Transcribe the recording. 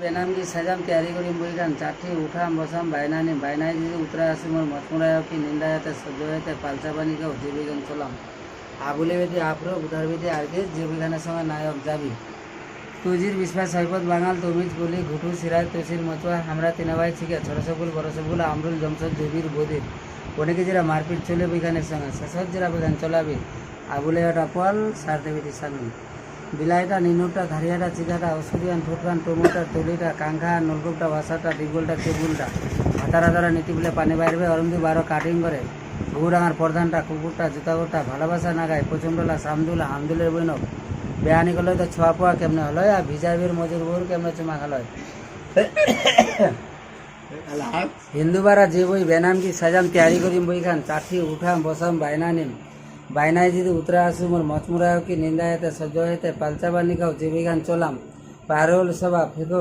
বেনামগি সাজাম তৈয়ারি করি বইখান চারটি উঠাম বসাম বাইনানি বাইনাই যদি উতরা আসি মোর মচমুড়ায় কি নিন্দা যাতে সহ্য হইতে পালসা পানি কেউ যে বইখান চলাম আবুলে বেদি আপরো উঠার বেদি আরকে যে বইখানের সঙ্গে নায়ক যাবি তুজির বিশ্বাস সৈকত বাঙাল তমিজ গুলি ঘুটু সিরাজ তসির মচুয়া আমরা তিনাবাই ছিকে ছোটসবুল বড়সবুল আমরুল জমশদ জবির বদির অনেকে যারা মারপিট চলে বইখানের সঙ্গে শেষত যারা বইখান চলাবি আবুলে ওটা পল সারতে বেদি সানুন বিলাইটা নিনুটা ধারিয়াটা চিকাটা ওষুধিয়ান ঠোঁটকান টমোটা তলিটা কাঙ্খা নলকূপটা বাসাটা ডিগোলটা টেবুলটা হাতারা দ্বারা নীতি বলে পানি বাইরবে অরুন্ধি 12 কাটিং করে ঘুরাঙার প্রধানটা কুকুরটা জুতাগোটা ভালোবাসা নাগায় প্রচণ্ডলা সামদুলা হামদুলের বৈনক বেয়ানি করলে তো ছোয়া পোয়া কেমনে হলো আর ভিজাবির মজুর বোর কেমনে চুমা খালয় হিন্দুবারা যে বই বেনাম কি সাজাম তৈয়ারি করিম বইখান চারটি উঠাম বসাম বাইনা নিম বাইনায় যদি উতরা আসু মোর মচমুড়ায় কি নিন্দা হেতে সহ্য হেতে পালচা বানি খাও যে বইখান চলাম পারুল সভা ফেকো